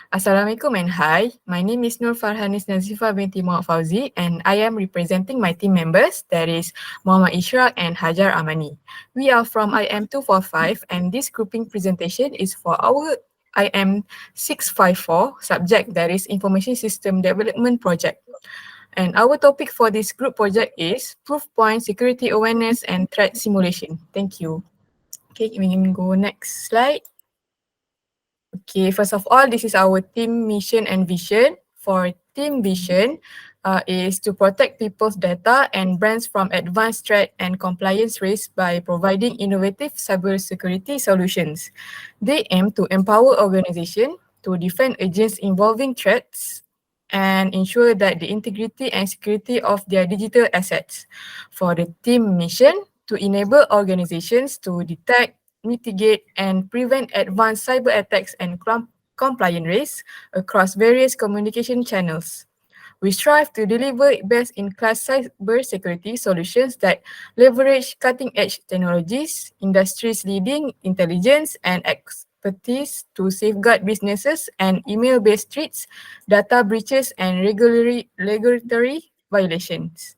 Assalamualaikum and hi. My name is Farhanies Nazyffa Binti Fauzy and I am representing my team members, that is Mohamad Isyraq and Hajar Amani. We are from IM245 and this grouping presentation is for our IM654 subject, that is Information System Development Project. And our topic for this group project is Proof Point Security Awareness and Threat Simulation. Thank you. Okay, we can go next slide. Okay, first of all, this is our team mission and vision. For team vision, is to protect people's data and brands from advanced threat and compliance risks by providing innovative cybersecurity solutions. They aim to empower organizations to defend against evolving threats and ensure that the integrity and security of their digital assets. For the team mission, to enable organizations to detect, mitigate, and prevent advanced cyber attacks and compliance risks across various communication channels. We strive to deliver best-in-class cybersecurity solutions that leverage cutting-edge technologies, industries-leading intelligence, and expertise to safeguard businesses and email-based threats, data breaches, and regulatory violations.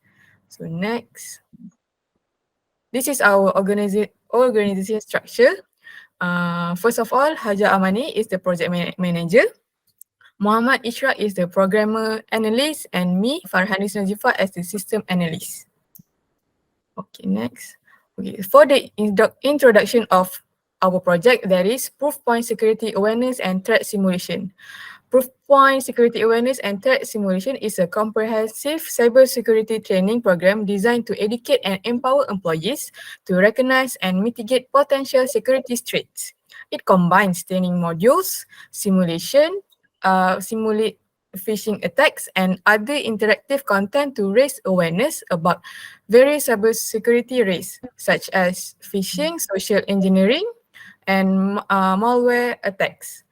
So next. This is our organization structure. First of all, Hajar Amani is the project manager. Mohamad Isyraq is the programmer analyst and me, Farhanies Nazyffa, as the system analyst. Okay, next. Okay, for the introduction of our project, there is Proof Point Security Awareness and Threat Simulation. Proof Point Security Awareness and Threat Simulation is a comprehensive cybersecurity training program designed to educate and empower employees to recognize and mitigate potential security threats. It combines training modules, simulate phishing attacks, and other interactive content to raise awareness about various cybersecurity risks, such as phishing, social engineering, and malware attacks.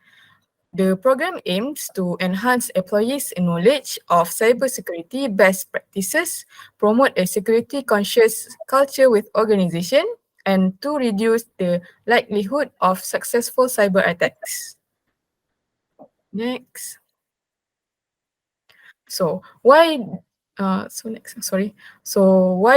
The program aims to enhance employees' knowledge of cybersecurity best practices, promote a security-conscious culture with organization, and to reduce the likelihood of successful cyber attacks. Next. So why why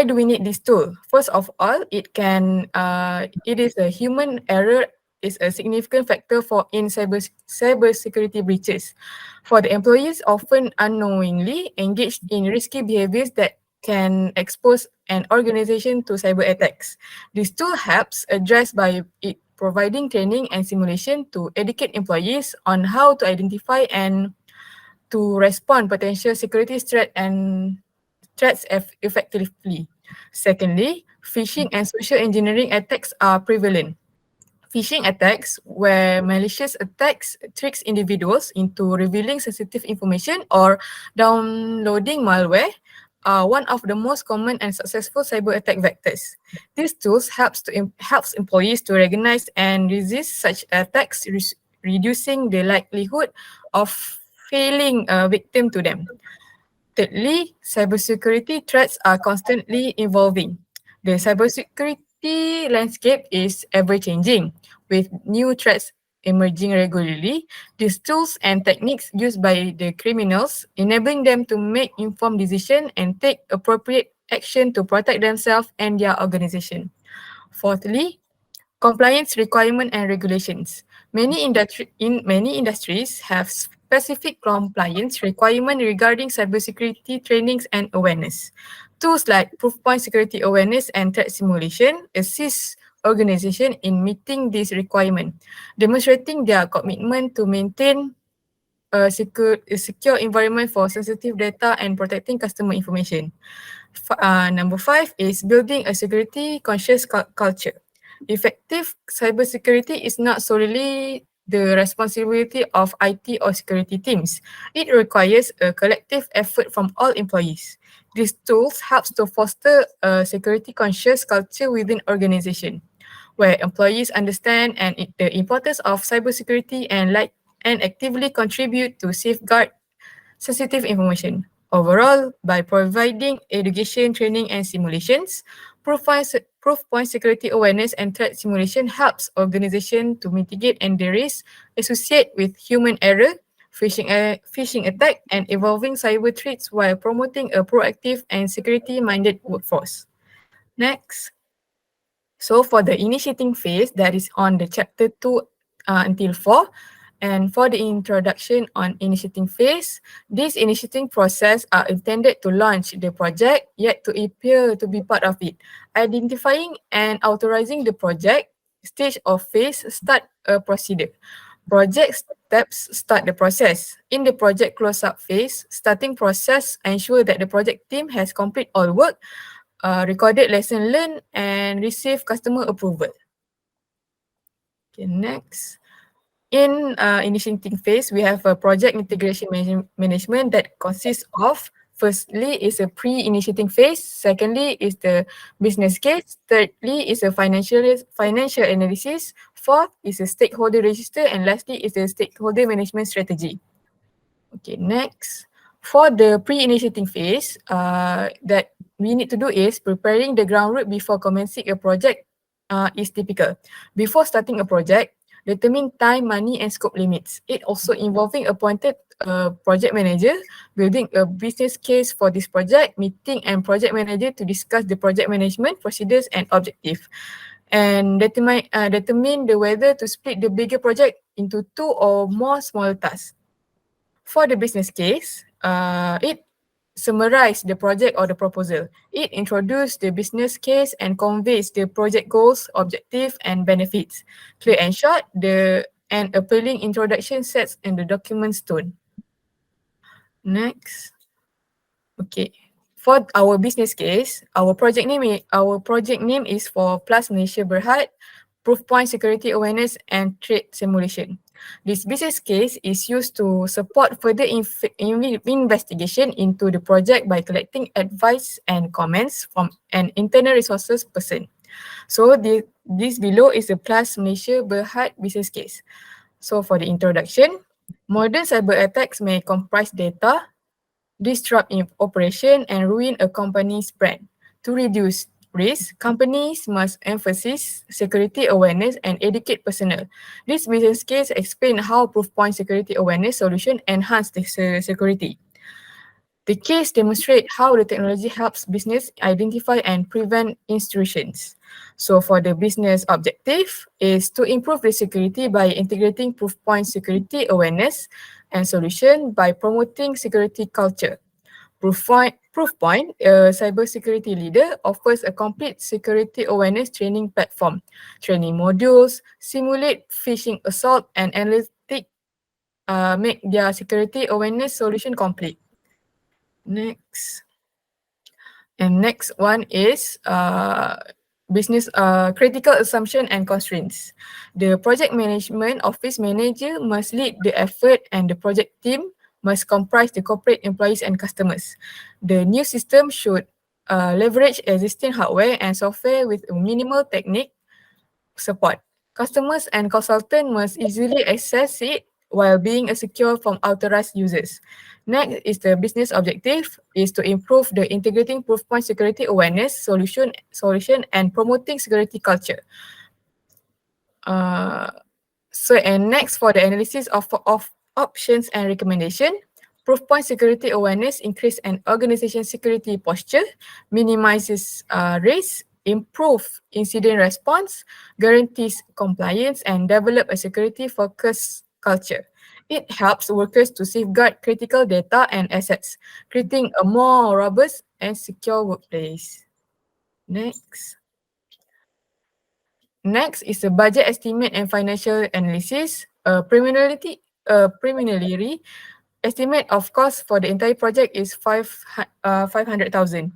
do we need this tool? First of all, it is a human error is a significant factor for in cybersecurity breaches. For the employees often unknowingly engaged in risky behaviors that can expose an organization to cyber attacks. This tool helps address by it providing training and simulation to educate employees on how to identify and to respond potential security threats effectively. Secondly, phishing and social engineering attacks are prevalent. Phishing attacks, where malicious attacks tricks individuals into revealing sensitive information or downloading malware, are one of the most common and successful cyber attack vectors. These tools helps employees to recognize and resist such attacks, reducing the likelihood of failing a victim to them. Thirdly, cybersecurity threats are constantly evolving. The cybersecurity landscape is ever-changing, with new threats emerging regularly. These tools and techniques used by the criminals, enabling them to make informed decisions and take appropriate action to protect themselves and their organization. Fourthly, compliance requirement and regulations. Many industries have specific compliance requirement regarding cybersecurity trainings and awareness. Tools like Proof Point Security Awareness and Threat Simulation assist organizations in meeting this requirement, demonstrating their commitment to maintain a secure environment for sensitive data and protecting customer information. Number 5 is building a security conscious culture. Effective cybersecurity is not solely the responsibility of IT or security teams. It requires a collective effort from all employees. These tools help to foster a security conscious culture within organization, where employees understand the importance of cybersecurity and actively contribute to safeguard sensitive information. Overall, by providing education, training, and simulations, proof point security awareness and threat simulation helps organizations to mitigate and the risk associated with human error, phishing attack, and evolving cyber threats while promoting a proactive and security-minded workforce. Next. So for the initiating phase, that is on the chapter 2 until 4. And for the introduction on initiating phase, these initiating process are intended to launch the project yet to appear to be part of it. Identifying and authorizing the project, stage of phase, start a procedure. Project steps start the process. In the project close-up phase, starting process ensure that the project team has complete all work, recorded lesson learned, and receive customer approval. Okay, next. In initiating phase, we have a project integration management that consists of, firstly is a pre-initiating phase, secondly is the business case, thirdly is a financial analysis, fourth is a stakeholder register, and lastly is the stakeholder management strategy. Okay, next. For the pre-initiating phase, that we need to do is preparing the groundwork before commencing a project is typical. Before starting a project, determine time, money, and scope limits. It also involving appointed project manager, building a business case for this project, meeting and project manager to discuss the project management, procedures, and objective. And determine the whether to split the bigger project into 2 or more smaller tasks. For the business case, it summarizes the project or the proposal. It introduces the business case and conveys the project goals, objectives, and benefits. Clear and short, an appealing introduction sets in the document's tone. Next. Okay. For our business case, our project name is for Plus Malaysia Berhad, Proof Point Security Awareness and Trade Simulation. This business case is used to support further investigation into the project by collecting advice and comments from an internal resources person. So this below is a Plus Malaysia Berhad business case. So for the introduction, modern cyber attacks may comprise data, disrupt operation, and ruin a company's brand. To reduce risk, companies must emphasize security awareness and educate personnel. This business case explains how Proofpoint security awareness solution enhance the security. The case demonstrates how the technology helps business identify and prevent intrusions. So for the business objective is to improve the security by integrating Proofpoint security awareness and solution by promoting security culture. Proofpoint, a cybersecurity leader, offers a complete security awareness training platform. Training modules simulate phishing assault and analytics make their security awareness solution complete. Next. And next one is business critical assumption and constraints. The project management office manager must lead the effort and the project team must comprise the corporate employees and customers. The new system should leverage existing hardware and software with minimal technique support. Customers and consultants must easily access it while being secure from authorized users. Next is the business objective is to improve the integrating Proofpoint security awareness solution and promoting security culture. And next for the analysis of options and recommendation, Proofpoint security awareness increase an organization security posture, minimizes risk, improve incident response, guarantees compliance, and develop a security-focused culture. It helps workers to safeguard critical data and assets, creating a more robust and secure workplace. Next. Next is the budget estimate and financial analysis. Preliminary estimate of cost for the entire project is 500,000.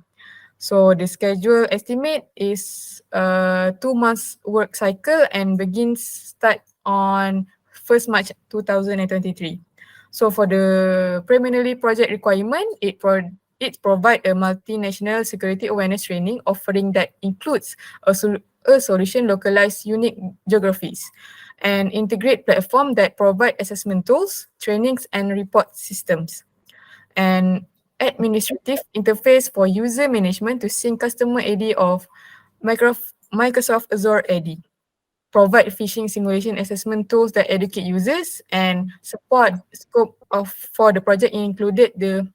So the schedule estimate is 2 months work cycle and start on 1st March 2023. So for the preliminary project requirement, it provides a multinational security awareness training offering that includes a solution localized unique geographies, and integrate platform that provide assessment tools, trainings, and report systems, and administrative interface for user management to sync customer AD of Microsoft Azure AD. provide phishing simulation assessment tools that educate users, and support scope of for the project included the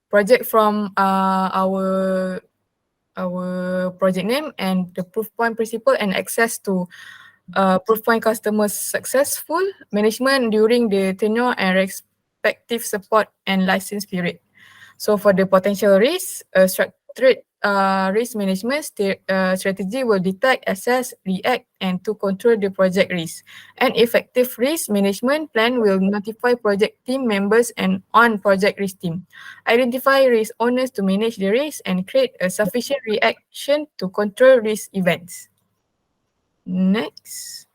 project from our project name and the proof point principle and access to proof point customers successful management during the tenure and respective support and license period. So for the potential risk, a structured risk management strategy will detect, assess, react, and to control the project risk. An effective risk management plan will notify project team members and on project risk team, identify risk owners to manage the risk, and create a sufficient reaction to control risk events. Next.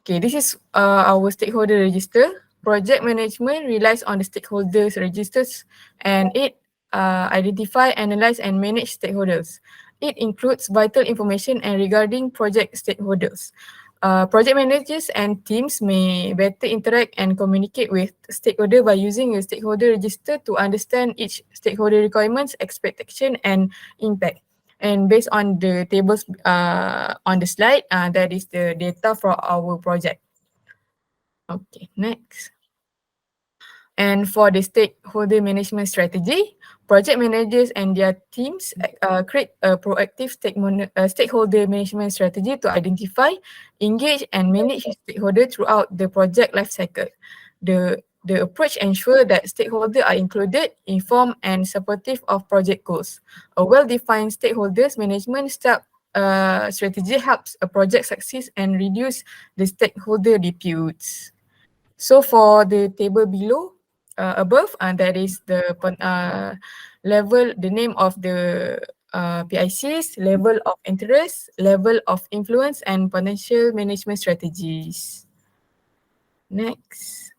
Okay, this is our stakeholder register. Project management relies on the stakeholders registers and it identify, analyze and manage stakeholders. It includes vital information and regarding project stakeholders. Project managers and teams may better interact and communicate with stakeholder by using a stakeholder register to understand each stakeholder requirements, expectation and impact. And based on the tables on the slide, that is the data for our project. Okay, next. And for the stakeholder management strategy, project managers and their teams create a proactive stakeholder management strategy to identify, engage, and manage stakeholders throughout the project lifecycle. The approach ensures that stakeholders are included, informed, and supportive of project goals. A well-defined stakeholders management strategy helps a project succeed and reduce the stakeholder disputes. So for the table below, above, that is the level, the name of the PICs, level of interest, level of influence, and potential management strategies. Next.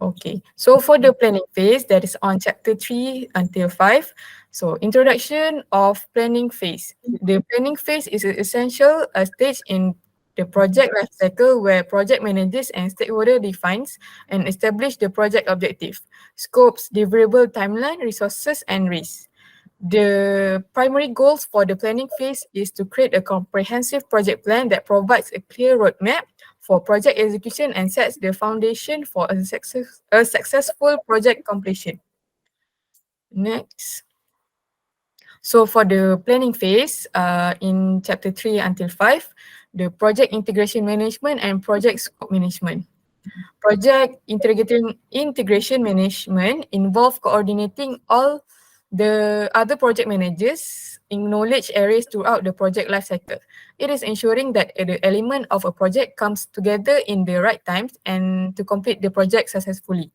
Okay, so for the planning phase, that is on chapter 3 until 5. So introduction of planning phase. The planning phase is an essential stage in the project life cycle where project managers and stakeholder defines and establish the project objective, scopes, deliverable timeline, resources, and risks. The primary goals for the planning phase is to create a comprehensive project plan that provides a clear roadmap for project execution and sets the foundation for a successful project completion. Next. So for the planning phase, in chapter 3 until 5, the project integration management and project scope management. Project integration management involve coordinating all the other project managers in knowledge areas throughout the project lifecycle. It is ensuring that the element of a project comes together in the right times and to complete the project successfully.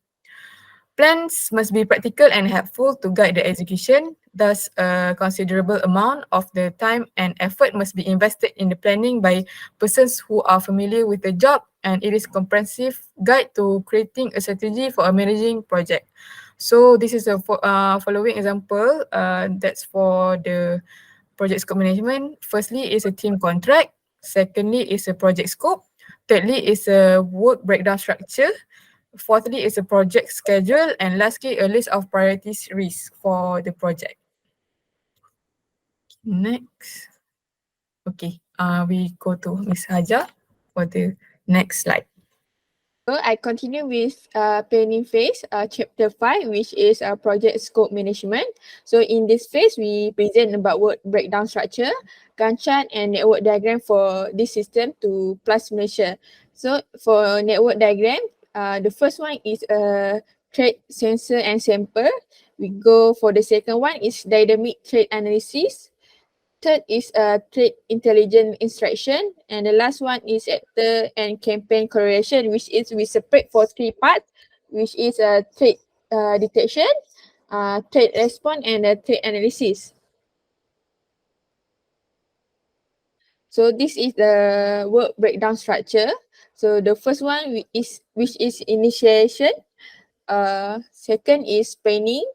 Plans must be practical and helpful to guide the execution. Thus, a considerable amount of the time and effort must be invested in the planning by persons who are familiar with the job, and it is comprehensive guide to creating a strategy for a managing project. So this is a following example. That's for the project scope management. Firstly is a team contract. Secondly is a project scope. Thirdly is a work breakdown structure. Fourthly is a project schedule, and lastly a list of priorities risk for the project. Next. Okay, we go to Ms. Hajar for the next slide. So I continue with planning phase, chapter 5, which is project scope management. So in this phase, we present about work breakdown structure, Gantt chart, and network diagram for this system to plus measure. So for network diagram, the first one is a trade sensor and sample. We go for the second one is dynamic trade analysis. Third is trade intelligence instruction, and the last one is actor and campaign correlation, which is we separate for 3 parts, which is trade detection, trade response, and trade analysis. So this is the work breakdown structure. So the first one which is initiation, second is planning,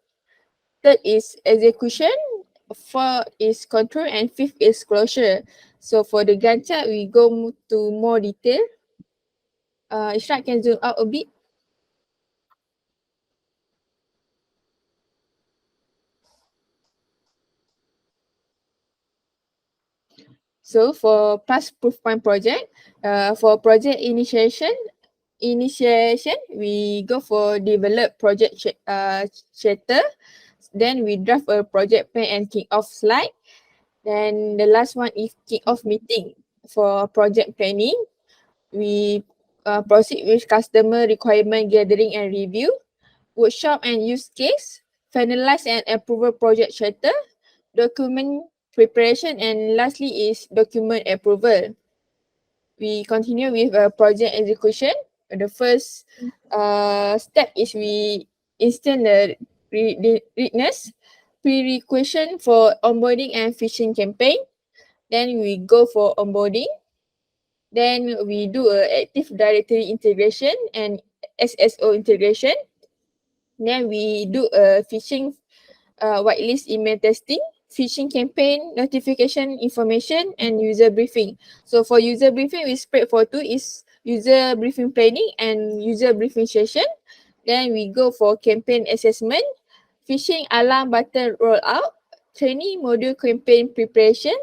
third is execution, fourth is control, and fifth is closure. So for the Gantt chart, we go to more detail. Isyraq can zoom out a bit. So for past proof point project, for project initiation, we go for develop project charter. Then we draft a project plan and kick off slide. Then the last one is kick off meeting. For project planning, we proceed with customer requirement gathering and review, workshop and use case, finalize and approve project charter, document preparation, and lastly is document approval. We continue with project execution. The first step is we install the readiness, prerequisition for onboarding and phishing campaign. Then we go for onboarding. Then we do a Active Directory integration and SSO integration. Then we do a phishing whitelist email testing, phishing campaign, notification information, and user briefing. So for user briefing, we spread for two is user briefing planning and user briefing session. Then we go for campaign assessment, phishing alarm button rollout, training module campaign preparation,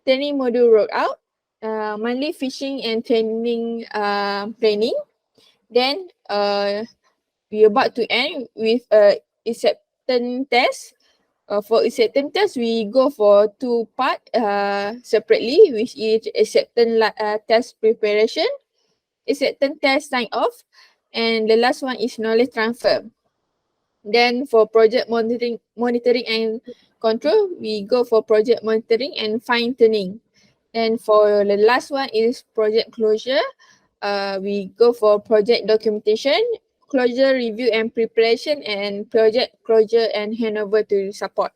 training module rollout, monthly phishing and training planning. Then we about to end with acceptance test. For acceptance test, we go for two part separately, which is acceptance test preparation, acceptance test sign off, and the last one is knowledge transfer. Then for project monitoring and control, we go for project monitoring and fine tuning. And for the last one is project closure. We go for project documentation, closure review and preparation, and project closure and handover to support.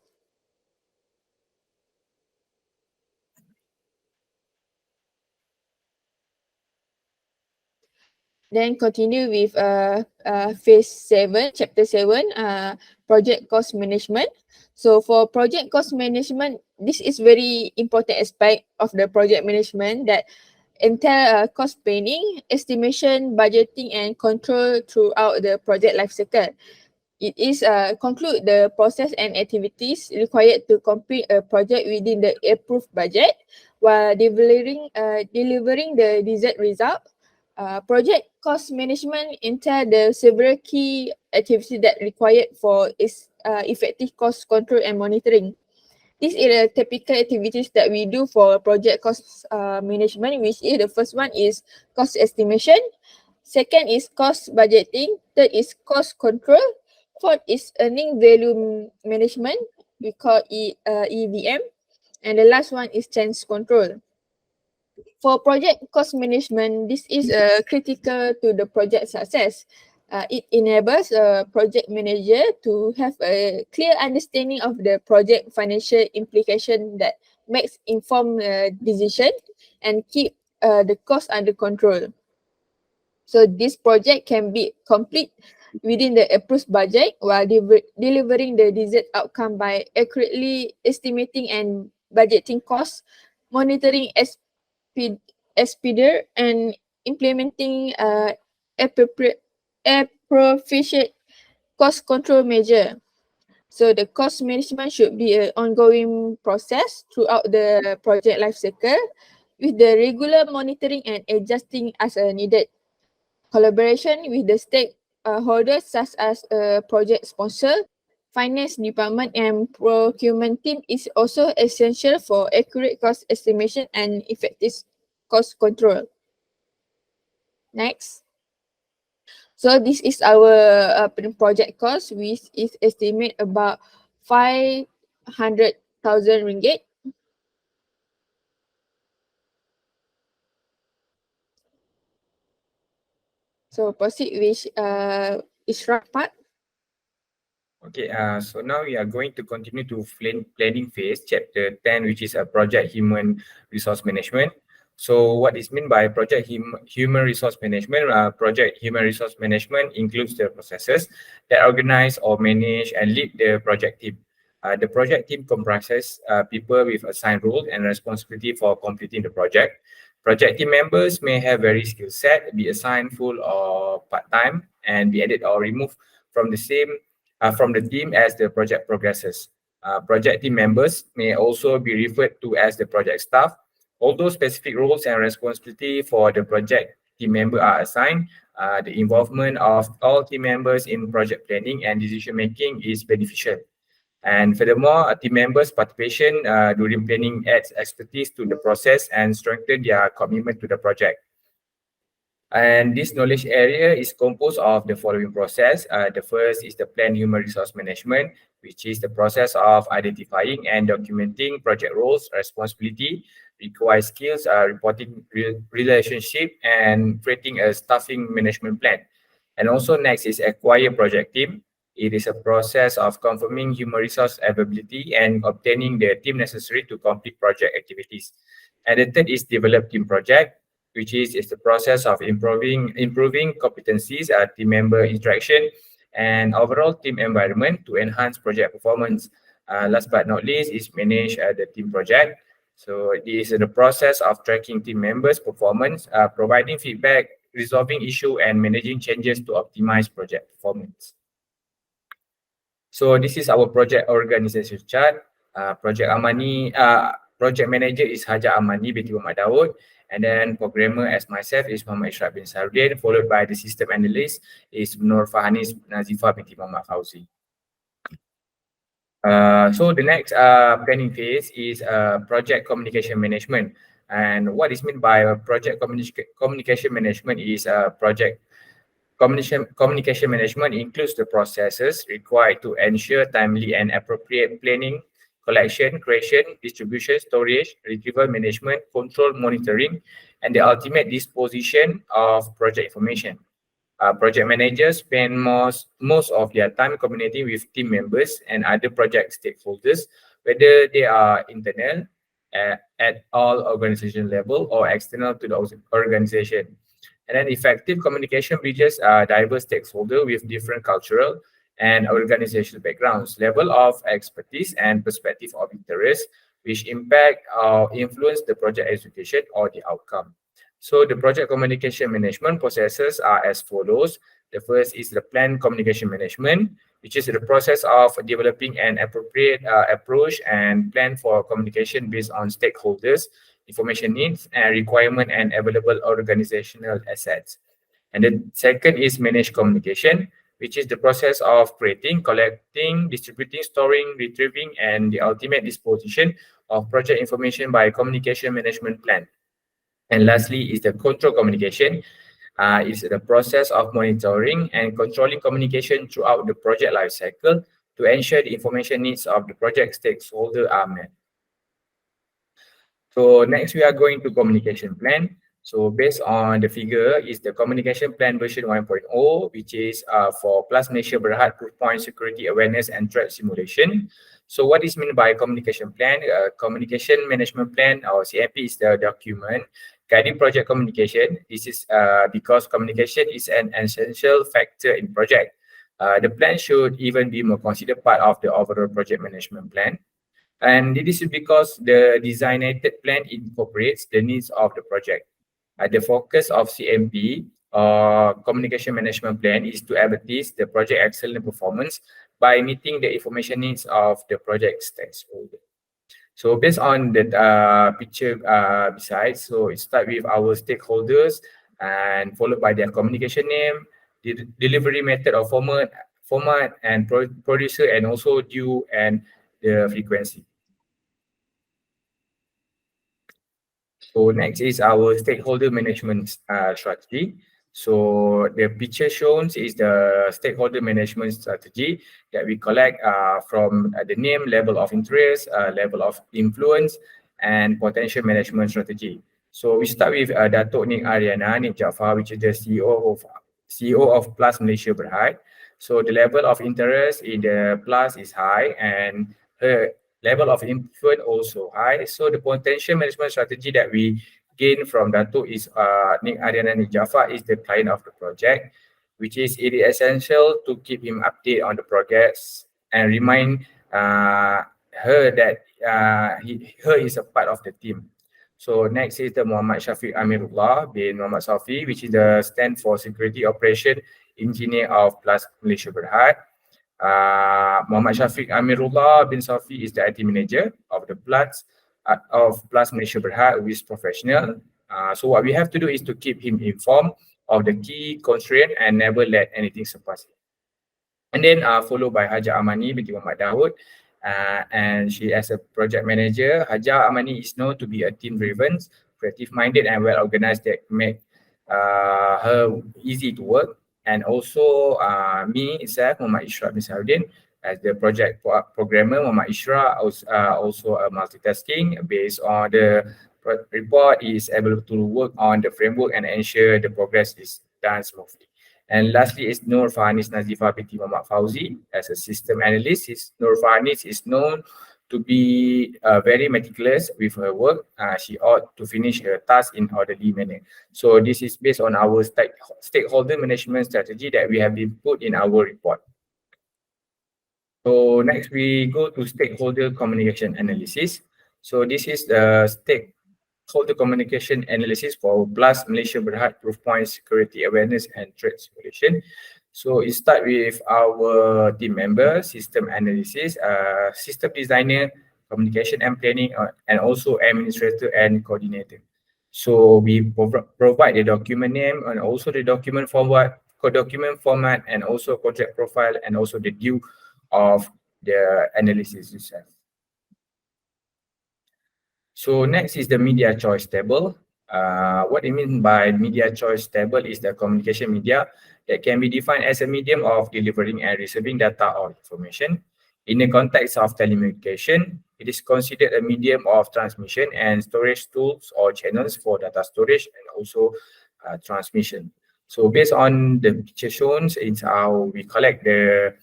Then continue with phase 7, chapter 7, project cost management. So for project cost management, this is very important aspect of the project management that entail cost planning, estimation, budgeting, and control throughout the project life cycle. It is conclude the process and activities required to complete a project within the approved budget while delivering the desired result. Project cost management entail the several key activities that required for effective cost control and monitoring. These are the typical activities that we do for project cost management, which is the first one is cost estimation, second is cost budgeting, third is cost control, fourth is earning value management, we call it EVM, and the last one is change control. For project cost management, this is critical to the project success. It enables a project manager to have a clear understanding of the project financial implication that makes informed decision and keep the cost under control. So this project can be complete within the approved budget while delivering the desired outcome by accurately estimating and budgeting costs, monitoring expedite and implementing appropriate cost control measure. So the cost management should be an ongoing process throughout the project life cycle with the regular monitoring and adjusting as needed. Collaboration with the stakeholders such as a project sponsor, finance department and procurement team is also essential for accurate cost estimation and effective cost control. Next. So this is our project cost, which is estimate about 500,000 ringgit. So proceed with Isyraq part. Okay, so now we are going to continue to planning phase, chapter 10, which is a project human resource management. So what is meant by project human resource management? Project human resource management includes the processes that organize or manage and lead the project team. The project team comprises people with assigned roles and responsibility for completing the project. Project team members may have various skill set, be assigned full or part-time, and be added or removed from the team as the project progresses. Project team members may also be referred to as the project staff. Although specific roles and responsibility for the project team member are assigned, the involvement of all team members in project planning and decision making is beneficial. And furthermore, team members' participation during planning adds expertise to the process and strengthen their commitment to the project. And this knowledge area is composed of the following process. The first is the planned human resource management, which is the process of identifying and documenting project roles, responsibility, required skills, reporting relationship, and creating a staffing management plan. And also next is acquire project team. It is a process of confirming human resource availability and obtaining the team necessary to complete project activities. And the third is develop team project, which is the process of improving competencies, team member interaction, and overall team environment to enhance project performance. Last but not least is manage the team project. So this is the process of tracking team members' performance, providing feedback, resolving issue, and managing changes to optimize project performance. So this is our project organization chart. Project Amani, project manager is Hajar Amani binti Daud, and then programmer as myself is Mohamad Isyraq bin Saharudin, followed by the system analyst is Farhanies Nazyffa binti Fauzy. So the next planning phase is project communication management. And what is meant by project communication management is project communication management includes the processes required to ensure timely and appropriate planning, collection, creation, distribution, storage, retrieval management, control, monitoring, and the ultimate disposition of project information. Project managers spend most of their time communicating with team members and other project stakeholders, whether they are internal at all organization level or external to the organization. And then effective communication bridges diverse stakeholders with different cultural and organizational backgrounds, level of expertise, and perspective of interest, which impact or influence the project execution or the outcome. So the project communication management processes are as follows. The first is the planned communication management, which is the process of developing an appropriate approach and plan for communication based on stakeholders, information needs, and requirement and available organizational assets. And the second is managed communication, which is the process of creating, collecting, distributing, storing, retrieving, and the ultimate disposition of project information by communication management plan. And lastly is the control communication. It's the process of monitoring and controlling communication throughout the project life cycle to ensure the information needs of the project stakeholder are met. So next we are going to communication plan. So based on the figure is the communication plan version 1.0, which is for Plus Malaysia Berhad Proof Point Security Awareness and Threat Simulation. So what is meant by communication plan? Communication management plan or CMP is the document guiding project communication. This is because communication is an essential factor in project. The plan should even be more considered part of the overall project management plan. And this is because the designated plan incorporates the needs of the project. The focus of CMP or communication management plan is to advertise the project excellent performance by meeting the information needs of the project stakeholder. So based on the picture besides, so it starts with our stakeholders and followed by their communication name, the delivery method or format and producer, and also due and the frequency. So next is our stakeholder management strategy. So the picture shown is the stakeholder management strategy that we collect from the name, level of interest, level of influence, and potential management strategy. So we start with Datuk Nik Ariana Nik Jaafar, which is the CEO of Plus Malaysia Berhad. So the level of interest in the Plus is high, and her level of influence also high. So the potential management strategy that we gain from Datuk is Nik Ariana Nik Jaafar is the client of the project, which is it is essential to keep him update on the progress and remind her that her is a part of the team. So next is the Muhammad Shafiq Amirullah bin Muhammad Safi, which is the stand for Security Operation Engineer of Plus Malaysia Berhad. Muhammad Shafiq Amirullah bin Safi is the IT manager of the Plus. of Plus Malaysia Berhad, who is professional. So what we have to do is to keep him informed of the key constraint and never let anything surpass him. And then followed by Hajar Amani binti Mohamad Daud. And she, as a project manager, Hajar Amani is known to be a team-driven, creative-minded, and well-organized that make her easy to work. And also me itself, Mohamad Isyraq bin Saharudin, as the project programmer. Mohamad Isyraq also a multitasking. Based on the report, is able to work on the framework and ensure the progress is done smoothly. And lastly is Farhanies Nazyffa Binti Mohamad Fauzy as a system analyst. Farhanies is known to be very meticulous with her work. She ought to finish her task in orderly manner. So this is based on our stakeholder management strategy that we have been put in our report. So next we go to stakeholder communication analysis. So this is the stakeholder communication analysis for Plus Malaysia Berhad Proof Point Security Awareness and Threat Simulation. So it starts with our team member, system analysis, system designer, communication and planning, and also administrator and coordinator. So we provide the document name and also the document format, and also contract profile, and also the due of the analysis itself. So next is the media choice table. What it means by media choice table is the communication media that can be defined as a medium of delivering and receiving data or information. In the context of telecommunication, it is considered a medium of transmission and storage tools or channels for data storage and also transmission. So based on the picture shown, it's how we collect the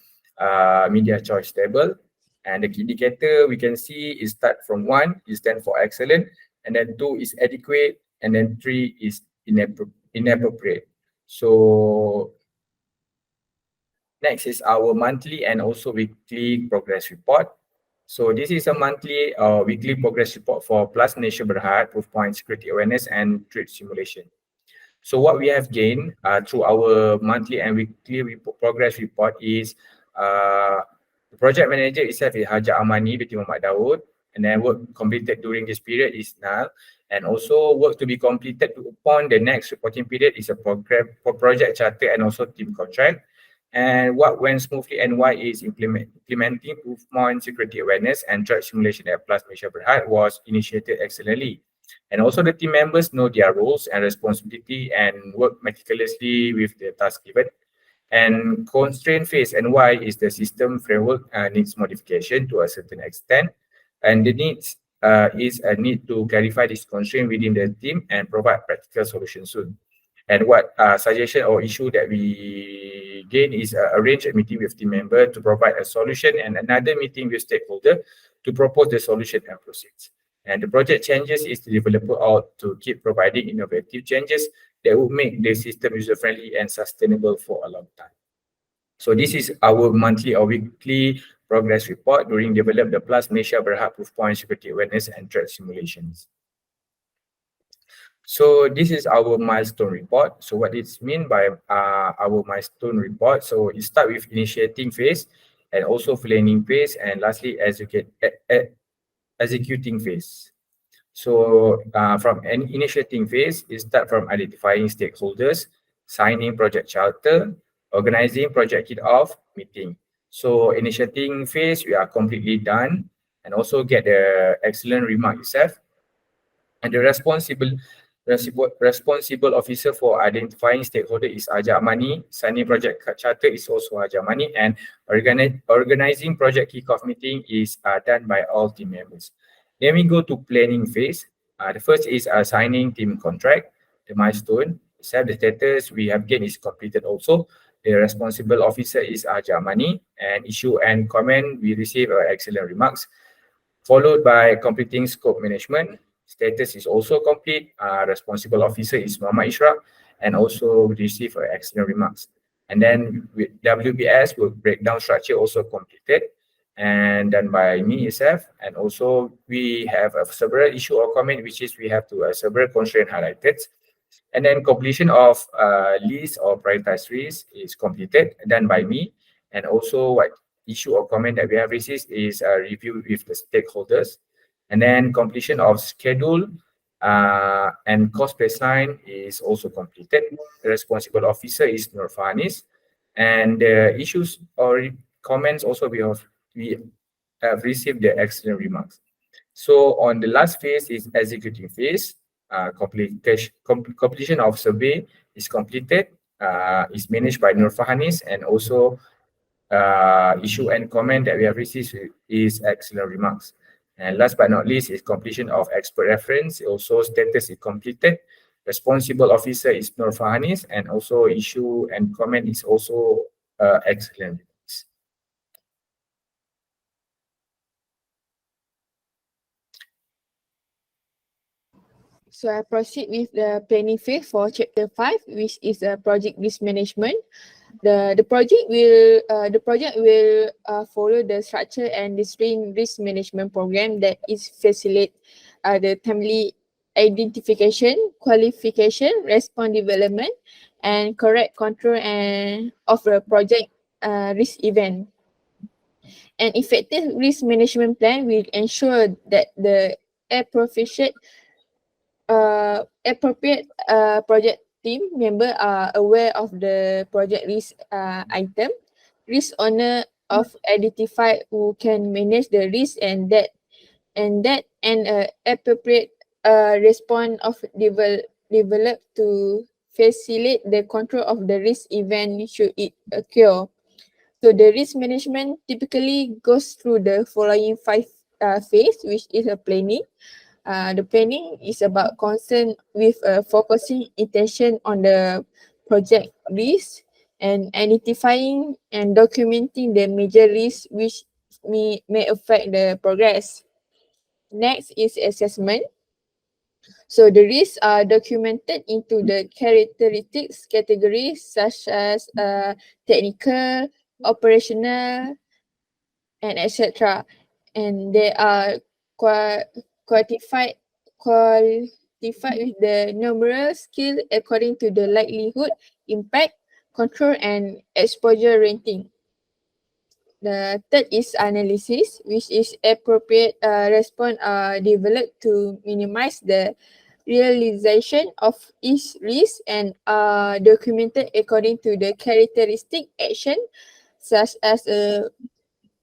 media choice table. And the key indicator we can see is start from 1 is stand for excellent, and then 2 is adequate, and then 3 is inappropriate. So next is our monthly and also weekly progress report. So this is a monthly or weekly progress report for Plus Malaysia Berhad Proof Point Security Awareness and Threat Simulation. So what we have gained through our monthly and weekly progress report is the project manager itself is Hajar Amani binti Mohamad Daud, and then work completed during this period is Nal, and also work to be completed upon the next reporting period is a program for project charter and also team contract. And what went smoothly and why is implementing proof point security awareness and threat simulation at Plus Malaysia Berhad was initiated excellently. And also the team members know their roles and responsibility and work meticulously with the task given. And constraint phase and why is the system framework needs modification to a certain extent. And the needs is a need to clarify this constraint within the team and provide practical solutions soon. And what suggestion or issue that we gain is arrange a meeting with team member to provide a solution and another meeting with stakeholder to propose the solution and proceeds. And the project changes is the developer out to keep providing innovative changes that will make the system user-friendly and sustainable for a long time. So this is our monthly or weekly progress report during develop the Plus Malaysia Berhad Proof Point Security Awareness and Threat Simulations. So this is our milestone report. So what it means by our milestone report? So it starts with initiating phase and also planning phase, and lastly executing phase. So from an initiating phase, it starts from identifying stakeholders, signing project charter, organizing project kick-off meeting. So initiating phase, we are completely done, and also get the excellent remark itself. And the responsible officer for identifying stakeholder is Hajar Amani. Signing project charter is also Hajar Amani, and organizing project kick-off meeting is done by all team members. Then we go to planning phase. The first is signing team contract. The milestone, the status we have gained is completed also. The responsible officer is Hajar Amani, and issue and comment we receive excellent remarks. Followed by completing scope management. Status is also complete. Responsible officer is Mohamad Isyraq, and also receive excellent remarks. And then with WBS, work breakdown structure also completed and done by me itself. And also we have several issue or comment, which is we have to several constraint highlighted. And then completion of list or prioritized risk is completed, done by me. And also what issue or comment that we have received is a review with the stakeholders. And then completion of schedule and cost baseline is also completed. The responsible officer is Nur Farhanies, and the issues or comments also we have received the excellent remarks. So on the last phase is executing phase. Completion of survey is completed, is managed by Nur Farhanies, and also issue and comment that we have received is excellent remarks. And last but not least is completion of expert reference. Also status is completed. Responsible officer is Nur Farhanies, and also issue and comment is also excellent. So I proceed with the planning phase for chapter 5, which is project risk management. The project will follow the structure and discipline risk management program that is facilitate the timely identification, qualification, response development, and correct control and of the project risk event. An effective risk management plan will ensure that the appropriate project team member are aware of the project risk item. Risk owner of identify who can manage the risk and appropriate response of develop to facilitate the control of the risk event should it occur. So the risk management typically goes through the following five phase, which is a planning. The planning is about concern with focusing attention on the project risk and identifying and documenting the major risks which may affect the progress. Next is assessment. So the risks are documented into the characteristics categories such as technical, operational, and etc. And they are quantified with the numeral skill according to the likelihood, impact, control, and exposure rating. The third is analysis, which is appropriate response developed to minimize the realization of each risk and documented according to the characteristic action such as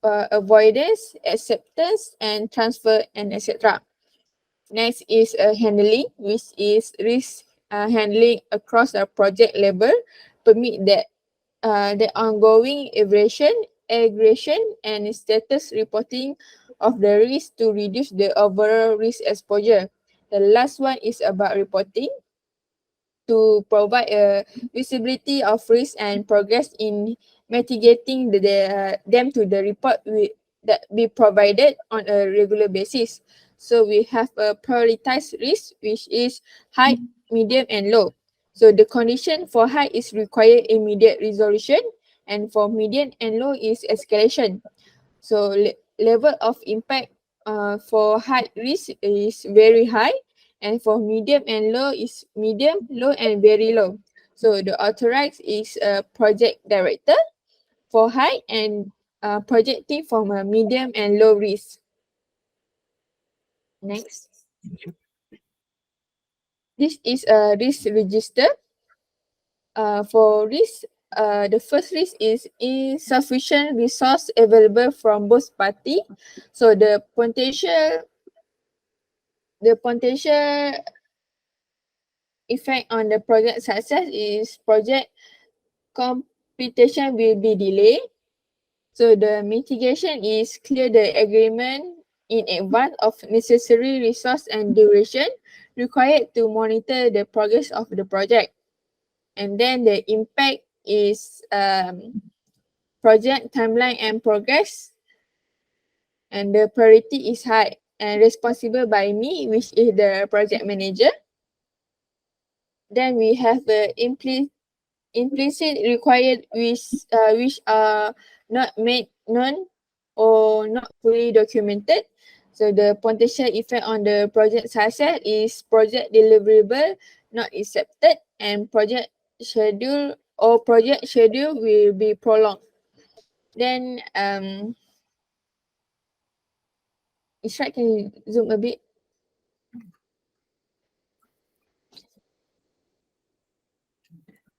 avoidance, acceptance, and transfer, and etc. Next is handling, which is risk handling across a project level, permit that the ongoing evaluation, aggregation, and status reporting of the risk to reduce the overall risk exposure. The last one is about reporting to provide a visibility of risk and progress in mitigating them to the report that be provided on a regular basis. So we have a prioritized risk, which is high, medium, and low. So the condition for high is require immediate resolution, and for medium and low is escalation. So level of impact for high risk is very high, and for medium and low is medium, low, and very low. So the authorized is a project director for high and project team from a medium and low risk. Next. This is a risk register. For risk, the first risk is insufficient resource available from both party. So the potential effect on the project success is project completion will be delayed. So the mitigation is clear the agreement in advance of necessary resource and duration required to monitor the progress of the project. And then the impact is project timeline and progress. And the priority is high and responsible by me, which is the project manager. Then we have the implicit required which are not made known or not fully documented. So the potential effect on the project success is project deliverable not accepted, and project schedule will be prolonged. Then Isyraq, can you zoom a bit?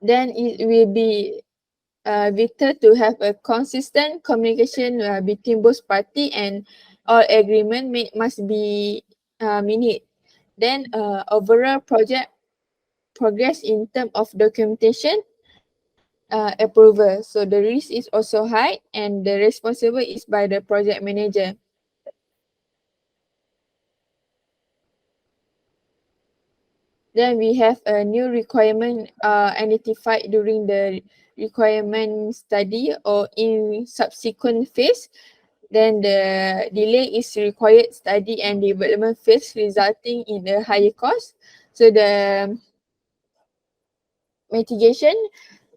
Then it will be vital to have a consistent communication between both party, and all agreement must be minute. Then overall project progress in terms of documentation approval. So the risk is also high, and the responsible is by the project manager. Then we have a new requirement identified during the requirement study or in subsequent phase. Then the delay is required study and development phase, resulting in a higher cost. So the mitigation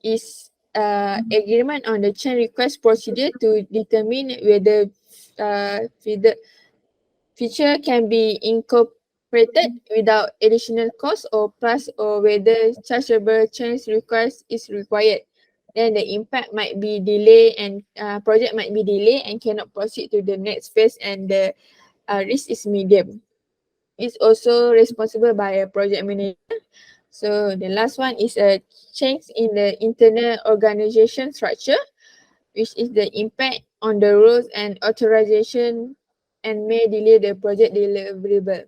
is agreement on the change request procedure to determine whether the feature can be incorporated without additional cost or plus, or whether chargeable change request is required. Then the impact might be delay, and project might be delayed and cannot proceed to the next phase, and the risk is medium. It's also responsible by a project manager. So the last one is a change in the internal organization structure, which is the impact on the rules and authorization and may delay the project deliverable.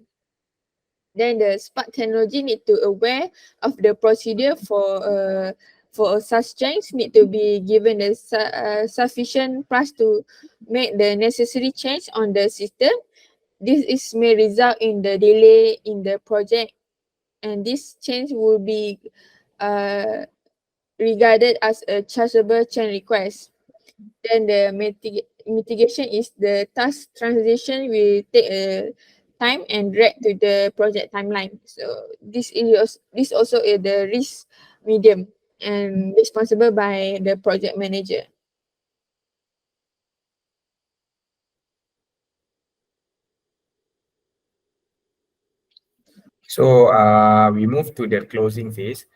Then the Spark technology need to aware of the procedure for such change, need to be given the sufficient price to make the necessary change on the system. This is may result in the delay in the project, and this change will be regarded as a chargeable change request. Then the mitigation is the task transition will take a time and drag to the project timeline. So this also is the risk medium and responsible by the project manager. So we move to the closing phase,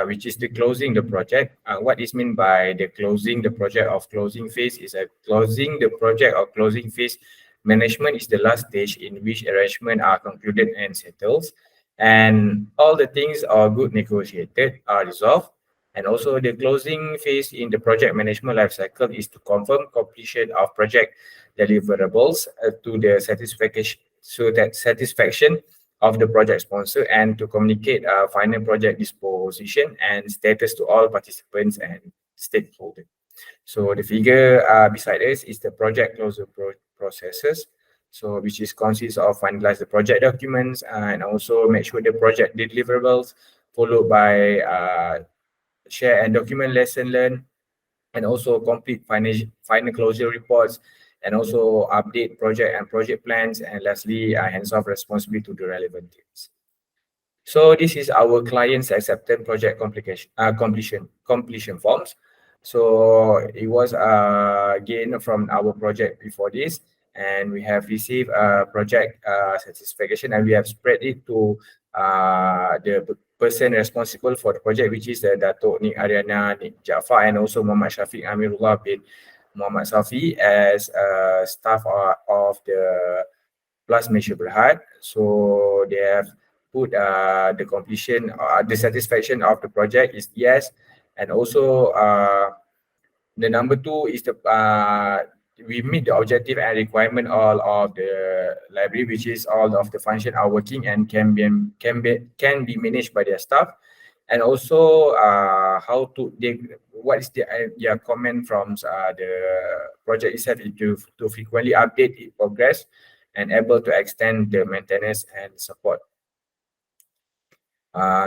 which is the closing the project. What is meant by the closing the project of closing phase is a closing the project or closing phase management is the last stage in which arrangement are concluded and settled, and all the things are good negotiated are resolved. And also the closing phase in the project management life cycle is to confirm completion of project deliverables to the satisfaction of the project sponsor, and to communicate final project disposition and status to all participants and stakeholders. So the figure beside us is the project closure processes. So which is consists of finalize the project documents and also make sure the project deliverables, followed by share and document lesson learned, and also complete final closure reports, and also update project and project plans, and lastly hands off responsibility to the relevant teams. So this is our client's acceptance project completion forms. So it was gained from our project before this, and we have received project satisfaction, and we have spread it to the person responsible for the project, which is Datuk Nik Ariana Nik Jafar, and also Muhammad Syafiq Amirullah bin Muhammad Safi as staff of the Plus Malaysia Berhad. So they have put the completion, the satisfaction of the project is yes, and also the number two is the we meet the objective and requirement all of the library, which is all of the function are working and can be managed by their staff. And also how to what is the comment from the project itself is to frequently update its progress and able to extend the maintenance and support.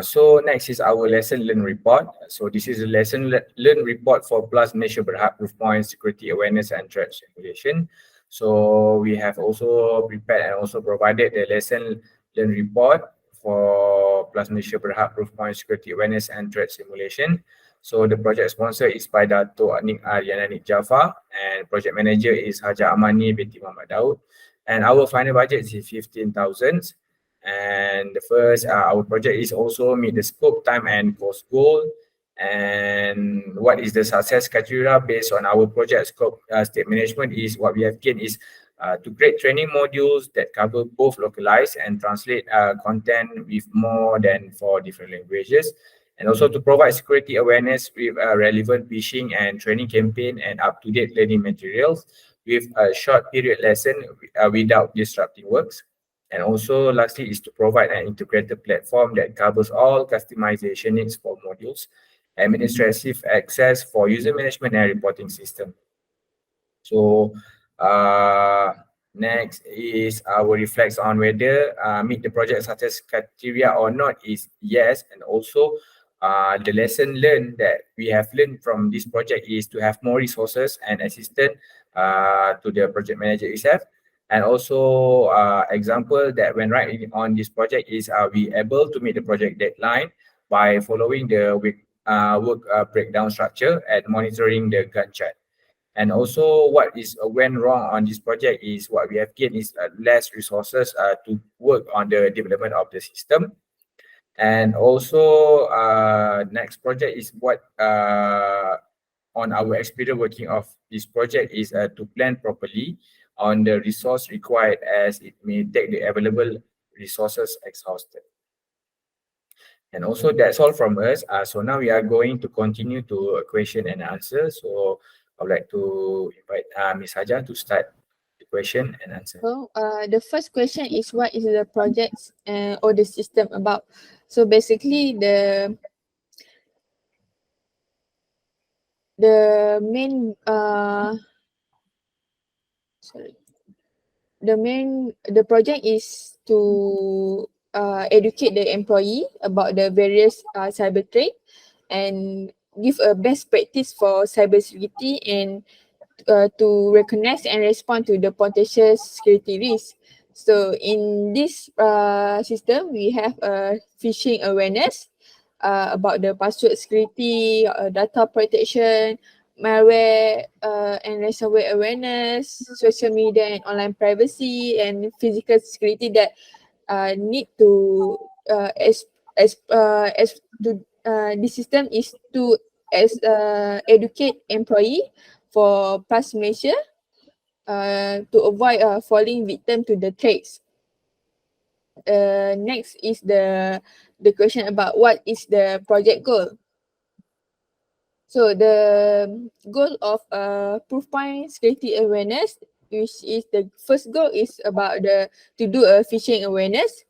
So next is our lesson learned report. So this is a lesson learned report for Plus Malaysia Berhad Proof Point Security Awareness and Threat Simulation. So we have also prepared and also provided the lesson learned report for Plus Malaysia Berhad Proof Point Security Awareness and Threat Simulation. So the project sponsor is by Datuk Nik Ariana Nik Jafar, and project manager is Hajar Amani Binti Mohamad Daud. And our final budget is 15,000. And the first, our project is also meet the scope, time, and cost goal. And what is the success criteria based on our project scope state management is what we have gained is to create training modules that cover both localized and translate content with more than 4 different languages, and also to provide security awareness with relevant phishing and training campaign and up-to-date learning materials with a short period lesson without disrupting works. And also lastly is to provide an integrated platform that covers all customization needs for modules, administrative access for user management and reporting system. So next is our reflects on whether meet the project success criteria or not is yes, and also the lesson learned that we have learned from this project is to have more resources and assistance to the project manager itself. And also example that when right on this project is we able to meet the project deadline by following the work breakdown structure and monitoring the Gantt chart. And also what is went wrong on this project is what we have gained is less resources to work on the development of the system. And also next project is what on our experience working of this project is to plan properly on the resource required, as it may take the available resources exhausted. And also that's all from us. So now we are going to continue to a question and answer. So I would like to invite Ms. Hajar to start the question and answer. So the first question is, what is the project or the system about? So basically the main the project is to educate the employee about the various cyber threat and give a best practice for cybersecurity and to recognize and respond to the potential security risks. So in this system, we have phishing awareness about the password security, data protection, malware and ransomware awareness, social media and online privacy, and physical security that need to this system is to educate employee for past measure to avoid falling victim to the threats. Next is the question about what is the project goal. So the goal of proof point security awareness, which is the first goal, is about to do a phishing awareness,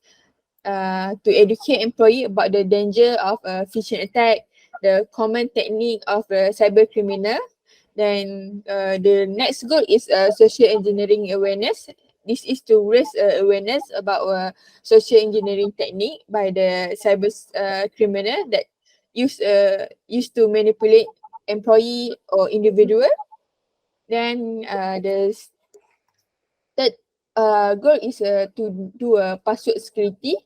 to educate employee about the danger of a phishing attack, the common technique of the cyber criminal. Then the next goal is social engineering awareness. This is to raise awareness about social engineering technique by the cyber criminal that used to manipulate employee or individual. Then the third goal is to do a password security,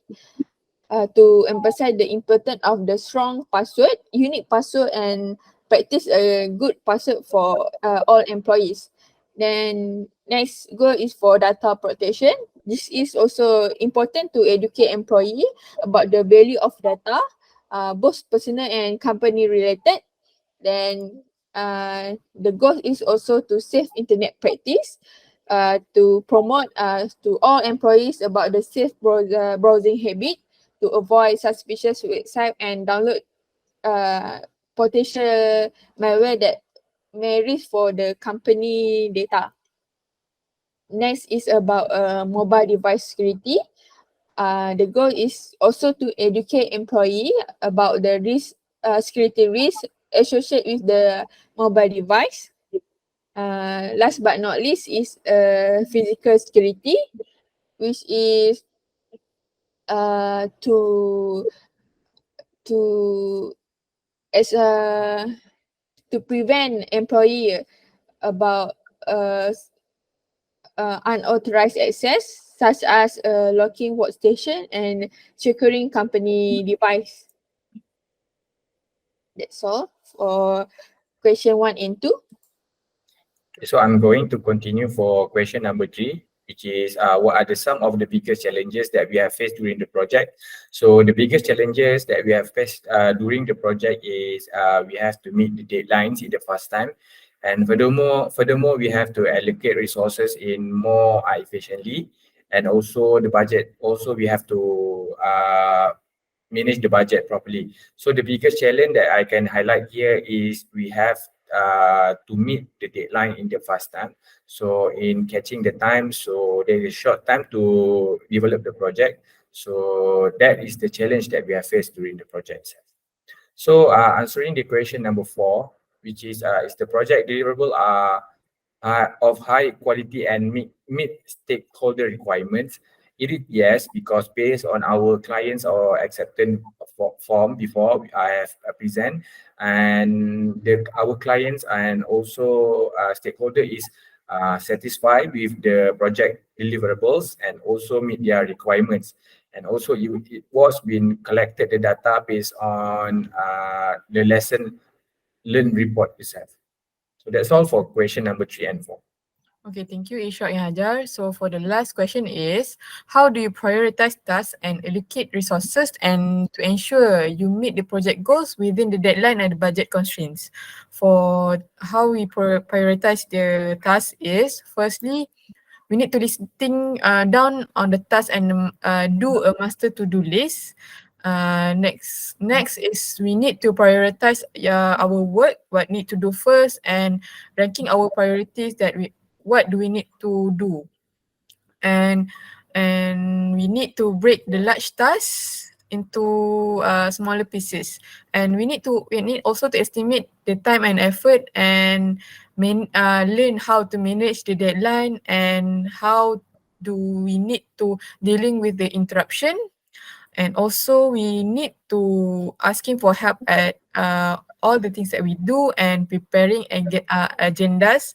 to emphasize the importance of the strong password, unique password, and practice a good password for all employees. Then next goal is for data protection. This is also important to educate employee about the value of data, both personal and company related. Then the goal is also to safe internet practice, to promote to all employees about the safe browsing habit, to avoid suspicious website and download potential malware that may risk for the company data. Next is about mobile device security. The goal is also to educate employee about the security risk associated with the mobile device. Last but not least is physical security, which is to as to prevent employee about unauthorized access, such as locking workstation and securing company device. That's all for question 1 and 2. So I'm going to continue for question number 3, which is what are some of the biggest challenges that we have faced during the project. So the biggest challenges that we have faced during the project is we have to meet the deadlines in the first time, And furthermore, we have to allocate resources in more efficiently, and also the budget. Also, we have to manage the budget properly. So the biggest challenge that I can highlight here is we have to meet the deadline in the fast time. So in catching the time, so there is short time to develop the project. So that is the challenge that we have faced during the project. So answering the question number 4, which is the project deliverable of high quality and meet stakeholder requirements? It is yes, because based on our clients or acceptance form before I have present, and our clients and also stakeholder is satisfied with the project deliverables and also meet their requirements. And also it was been collected the data based on the lesson learned report itself. So that's all for question number 3 and 4. Okay, thank you, Isyraq and Hajar. So for the last question is, how do you prioritize tasks and allocate resources and to ensure you meet the project goals within the deadline and the budget constraints? For how we prioritize the task is, firstly, we need to listing down on the task and do a master to-do list. Next is we need to prioritize our work, what need to do first, and ranking our priorities that what do we need to do, and we need to break the large tasks into smaller pieces, and we need also to estimate the time and effort and learn how to manage the deadline and how do we need to dealing with the interruption. And also we need to asking for help at all the things that we do and preparing and get agendas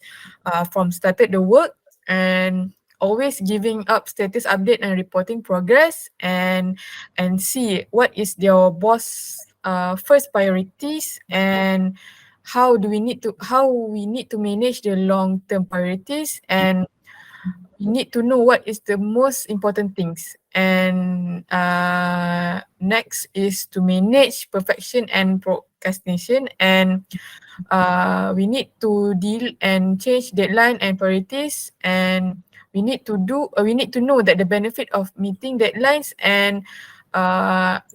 from started the work, and always giving up status update and reporting progress, and see what is your boss first priorities, and how we need to manage the long term priorities, and you need to know what is the most important things. And next is to manage perfection and procrastination, and we need to deal and change deadline and priorities, and we need to know that the benefit of meeting deadlines, and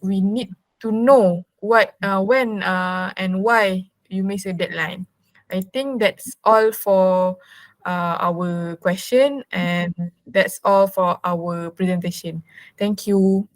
we need to know what when and why you miss a deadline. I think that's all for our question, and that's all for our presentation. Thank you.